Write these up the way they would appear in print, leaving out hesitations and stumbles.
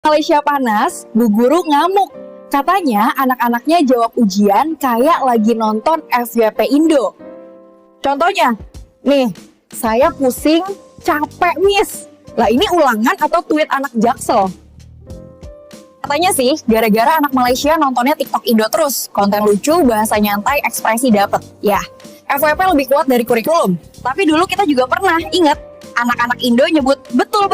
Malaysia panas, Bu Guru ngamuk. Katanya anak-anaknya jawab ujian kayak lagi nonton FYP Indo. Contohnya, nih, saya pusing, capek, Miss. Lah ini ulangan atau tweet anak Jaksel? Katanya sih, gara-gara anak Malaysia nontonnya TikTok Indo terus. Konten lucu, bahasa nyantai, ekspresi dapet. Ya, FYP lebih kuat dari kurikulum. Tapi dulu kita juga pernah, inget, anak-anak Indo nyebut betul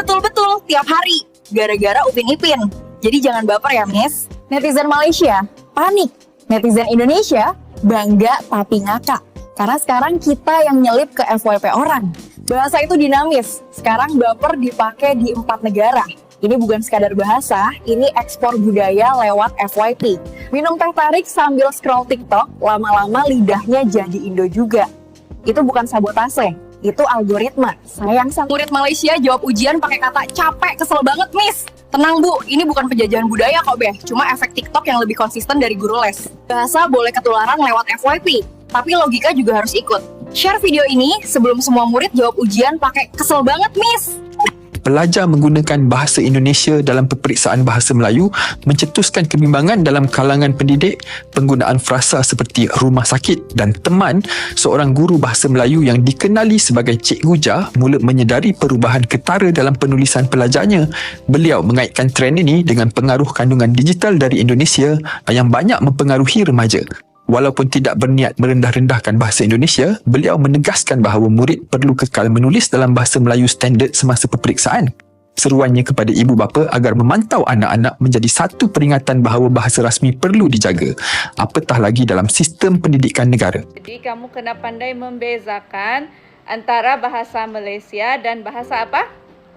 tiap hari. Gara-gara Upin Ipin. Jadi jangan baper ya, Miss. Netizen Malaysia panik. Netizen Indonesia bangga tapi ngakak. Karena sekarang kita yang nyelip ke FYP orang. Bahasa itu dinamis. Sekarang baper dipakai di 4 negara. Ini bukan sekadar bahasa, ini ekspor budaya lewat FYP. Minum teh tarik sambil scroll TikTok, lama-lama lidahnya jadi Indo juga. Itu bukan sabotase. Itu algoritma. Sayang sang murid Malaysia jawab ujian pakai kata capek, kesel banget, Miss. Tenang Bu, ini bukan penjajahan budaya kok, Beh. Cuma efek TikTok yang lebih konsisten dari guru les. Bahasa boleh ketularan lewat FYP, tapi logika juga harus ikut. Share video ini sebelum semua murid jawab ujian pakai kesel banget, Miss. Pelajar menggunakan bahasa Indonesia dalam peperiksaan bahasa Melayu mencetuskan kebimbangan dalam kalangan pendidik. Penggunaan frasa seperti rumah sakit dan teman. Seorang guru bahasa Melayu yang dikenali sebagai Cikgu Jah mula menyedari perubahan ketara dalam penulisan pelajarnya. Beliau mengaitkan trend ini dengan pengaruh kandungan digital dari Indonesia yang banyak mempengaruhi remaja. Walaupun tidak berniat merendah-rendahkan bahasa Indonesia, beliau menegaskan bahawa murid perlu kekal menulis dalam bahasa Melayu standard semasa peperiksaan. Seruannya kepada ibu bapa agar memantau anak-anak menjadi satu peringatan bahawa bahasa rasmi perlu dijaga, apatah lagi dalam sistem pendidikan negara. Jadi kamu kena pandai membezakan antara bahasa Malaysia dan bahasa apa?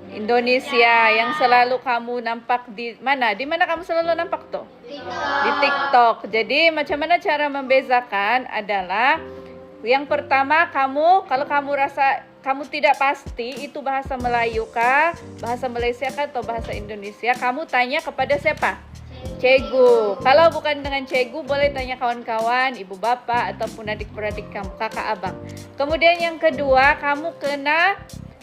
Indonesia yang selalu kamu nampak di mana? Di mana kamu selalu nampak tuh? Di TikTok. Jadi macam mana cara membezakan adalah yang pertama kalau kamu rasa kamu tidak pasti itu bahasa Melayu kah, bahasa Malaysia kah atau bahasa Indonesia, kamu tanya kepada siapa? Cikgu. Kalau bukan dengan cikgu, boleh tanya kawan-kawan, ibu bapa ataupun adik-beradik kamu, kakak abang. Kemudian yang kedua, kamu kena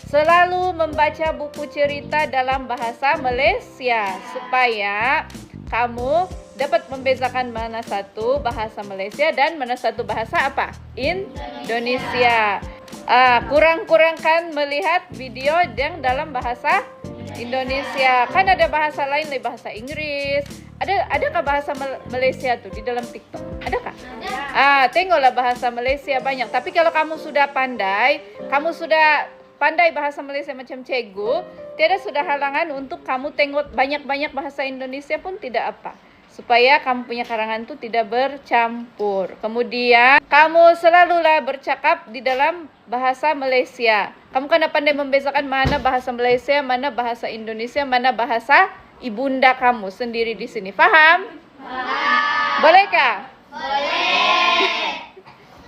selalu membaca buku cerita dalam bahasa Malaysia supaya kamu dapat membezakan mana satu bahasa Malaysia dan mana satu bahasa apa? Indonesia. Kurang-kurangkan melihat video yang dalam bahasa Indonesia. Kan ada bahasa lain, bahasa Inggris. Adakah bahasa Malaysia tuh di dalam TikTok? Adakah? Tengoklah bahasa Malaysia banyak. Tapi kalau kamu sudah pandai bahasa Malaysia macam cikgu, tiada sudah halangan untuk kamu tengok banyak-banyak bahasa Indonesia pun tidak apa. Supaya kamu punya karangan itu tidak bercampur. Kemudian, kamu selalulah bercakap di dalam bahasa Malaysia. Kamu kena pandai membezakan mana bahasa Malaysia, mana bahasa Indonesia, mana bahasa ibunda kamu sendiri di sini. Faham? Faham. Bolehkah?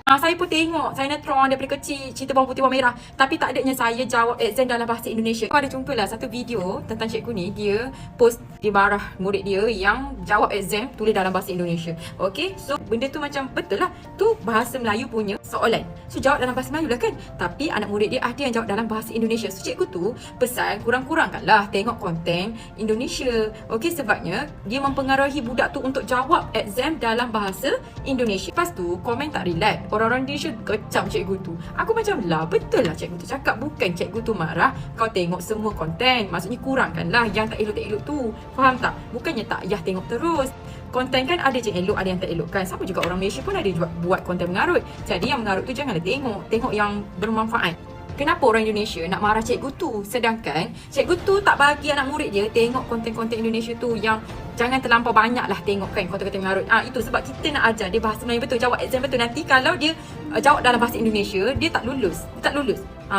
Saya pun tengok sinetron daripada kecil, cerita bawang putih bawang merah. Tapi tak adanya saya jawab exam dalam bahasa Indonesia. Aku ada jumpalah satu video tentang cikgu ni. Dia post di marah murid dia yang jawab exam tulis dalam bahasa Indonesia. Okay, so benda tu macam betul lah. Tu bahasa Melayu punya soalan. So jawab dalam bahasa Melayu lah kan. Tapi anak murid dia ada yang jawab dalam bahasa Indonesia. So cikgu tu pesan kurang-kurangkanlah tengok konten Indonesia. Okay, sebabnya dia mempengaruhi budak tu untuk jawab exam dalam bahasa Indonesia. Lepas tu komen tak relax. Orang-orang Indonesia kecam cikgu tu. Aku macam lah, betul lah cikgu tu cakap. Bukan cikgu tu marah, kau tengok semua konten. Maksudnya kurangkanlah yang tak elok-tak elok tu. Faham tak? Bukannya tak payah tengok terus. Konten kan ada je elok, ada yang tak elok kan. Sama juga orang Malaysia pun ada buat konten mengarut. Jadi yang mengarut tu janganlah tengok. Tengok yang bermanfaat. Kenapa orang Indonesia nak marah cikgu tu? Sedangkan cikgu tu tak bagi anak murid dia tengok konten-konten Indonesia tu yang jangan terlampau banyak lah tengok kan konten-konten mengarut. Itu sebab kita nak ajar dia bahasa Melayu betul, jawab exam betul. Nanti kalau dia jawab dalam bahasa Indonesia, dia tak lulus.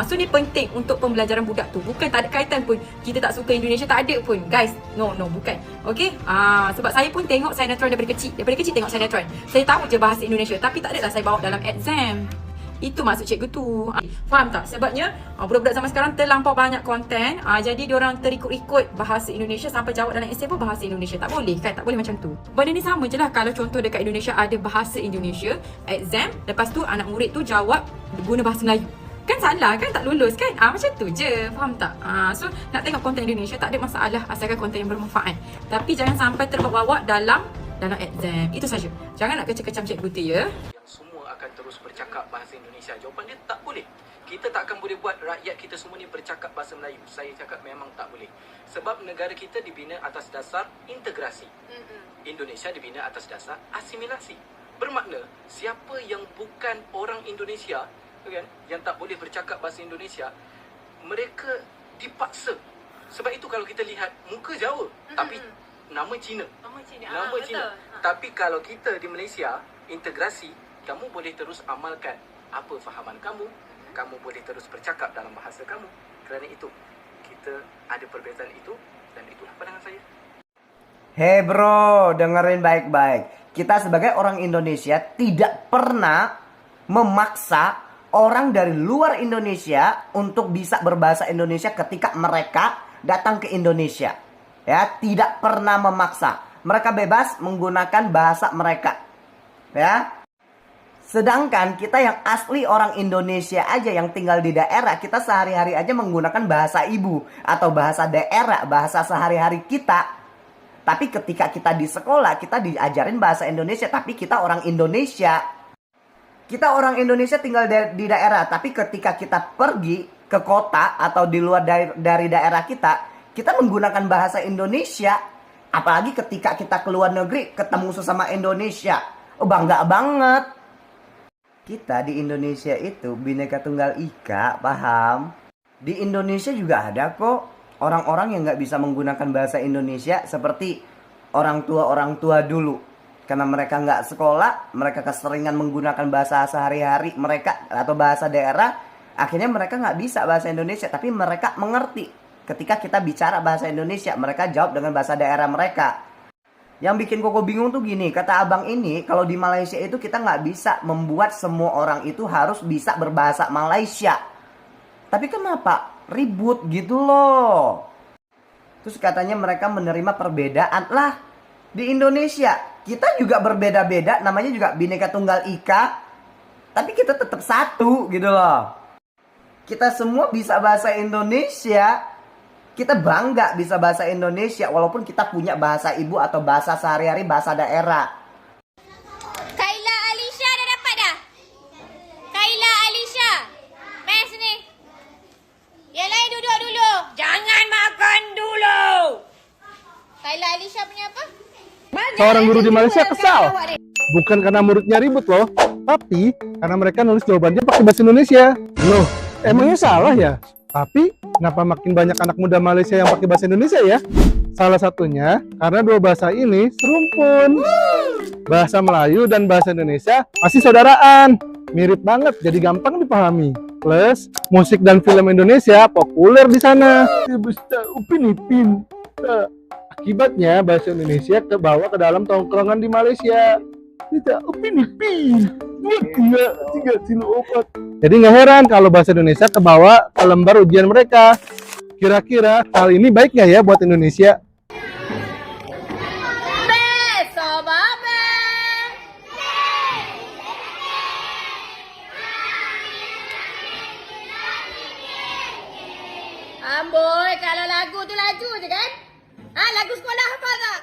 So ni penting untuk pembelajaran budak tu. Bukan tak ada kaitan pun kita tak suka Indonesia, tak ada pun. Guys, no bukan. Okay? Sebab saya pun tengok sinetron daripada kecil. Daripada kecil tengok sinetron. Saya tahu je bahasa Indonesia, tapi tak adalah saya bawa dalam exam. Itu maksud cikgu tu. Faham tak? Sebabnya budak-budak zaman sekarang terlampau banyak konten. Jadi diorang terikut-ikut bahasa Indonesia sampai jawab dalam exam pun bahasa Indonesia. Tak boleh kan? Tak boleh macam tu. Benda ni sama je lah kalau contoh dekat Indonesia ada bahasa Indonesia exam, lepas tu anak murid tu jawab guna bahasa Melayu. kan salah kan, tak lulus kan. Macam tu je, faham tak? So nak tengok konten Indonesia tak ada masalah asalkan konten yang bermanfaat. Tapi jangan sampai terbawa dalam exam. Itu saja. Jangan nak kecam-kecam cikgu tu ya. Yang semua akan terus bercakap bahasa Indonesia. Jawapan dia tak boleh. Kita tak akan boleh buat rakyat kita semua ni bercakap bahasa Melayu. Saya cakap memang tak boleh. Sebab negara kita dibina atas dasar integrasi. Indonesia dibina atas dasar asimilasi. Bermakna siapa yang bukan orang Indonesia, kan, yang tak boleh bercakap bahasa Indonesia, mereka dipaksa. Sebab itu kalau kita lihat muka Jawa tapi nama Cina. Nama Cina. Tapi kalau kita di Malaysia integrasi, kamu boleh terus amalkan apa fahaman kamu, kamu boleh terus bercakap dalam bahasa kamu. Kerana itu kita ada perbezaan itu, dan itulah pandangan saya. Hei bro, dengerin baik-baik. Kita sebagai orang Indonesia tidak pernah memaksa orang dari luar Indonesia untuk bisa berbahasa Indonesia ketika mereka datang ke Indonesia. Ya, tidak pernah memaksa. Mereka bebas menggunakan bahasa mereka. Ya. Sedangkan kita yang asli orang Indonesia aja yang tinggal di daerah, kita sehari-hari aja menggunakan bahasa ibu atau bahasa daerah, bahasa sehari-hari kita. Tapi ketika kita di sekolah, kita diajarin bahasa Indonesia, tapi kita orang Indonesia. Kita orang Indonesia tinggal di daerah, tapi ketika kita pergi ke kota atau di luar dari daerah kita menggunakan bahasa Indonesia. Apalagi ketika kita ke luar negeri, ketemu sesama Indonesia. Oh, bangga banget. Kita di Indonesia itu Bhinneka Tunggal Ika, paham? Di Indonesia juga ada kok orang-orang yang nggak bisa menggunakan bahasa Indonesia seperti orang tua dulu. Karena mereka nggak sekolah, mereka keseringan menggunakan bahasa sehari-hari mereka atau bahasa daerah, akhirnya mereka nggak bisa bahasa Indonesia, tapi mereka mengerti. Ketika kita bicara bahasa Indonesia, mereka jawab dengan bahasa daerah mereka. Yang bikin Koko bingung tuh gini, kata abang ini, kalau di Malaysia itu kita nggak bisa membuat semua orang itu harus bisa berbahasa Malaysia. Tapi kenapa? Ribut gitu loh. Terus katanya mereka menerima perbedaan. Lah, di Indonesia kita juga berbeda-beda, namanya juga Bhinneka Tunggal Ika, tapi kita tetap satu gitu loh. Kita semua bisa bahasa Indonesia, kita bangga bisa bahasa Indonesia walaupun kita punya bahasa ibu atau bahasa sehari-hari, bahasa daerah. Kaila Alisha dah dapat dah? Kaila Alisha, main sini. Yang lain duduk dulu. Jangan makan dulu. Kaila Alisha punya apa? Seorang guru di Malaysia kesal. Bukan karena muridnya ribut loh, tapi karena mereka nulis jawabannya pakai bahasa Indonesia. Loh, emangnya salah ya? Tapi kenapa makin banyak anak muda Malaysia yang pakai bahasa Indonesia ya? Salah satunya karena dua bahasa ini serumpun. Bahasa Melayu dan bahasa Indonesia masih saudaraan. Mirip banget, jadi gampang dipahami. Plus, musik dan film Indonesia populer di sana. Upin Ipin. Akibatnya bahasa Indonesia kebawa ke dalam tongkrongan di Malaysia. Tidak, Upin Ipin. Tiga kilo opat. Jadi nggak heran kalau bahasa Indonesia kebawa ke lembar ujian mereka. Kira-kira hal ini baik nggak ya buat Indonesia? Amboi, kalau lagu tu laju je kan? Lagu sekolah apa tak?